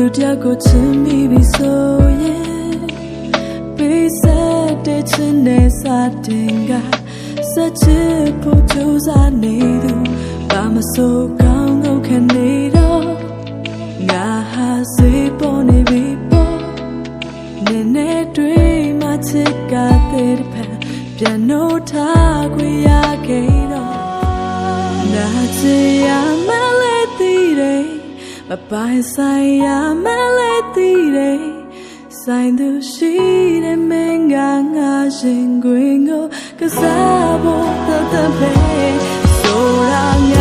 လူတယောက်ကိုချစ်မိပြီဆိုရင်ပေးဆက်တဲ့ချစ်နဲ့စာတင်ကစက်ချစ်ဖို့ကြိုးစားနေသူဘာမဆိုကောင်းကောင်းခံနေတော့ငါဟာစိတ်ပေါ်နေပြီပေါ့နေနဲ့တွေ့မှချစ်ကတဲ့ဖက်ပြန်လို့ထားခွေရခဲ့တော့နာချင်ရမလဲသိတယ်မပိုင်ဆိုင်ရမလဲသိတယ်ဆိုင်သူရှိတဲ့မင်းကငါရှင်ခွင်ကိုကစားဖို့တတ်တဲ့ပဲဆိုတာငါ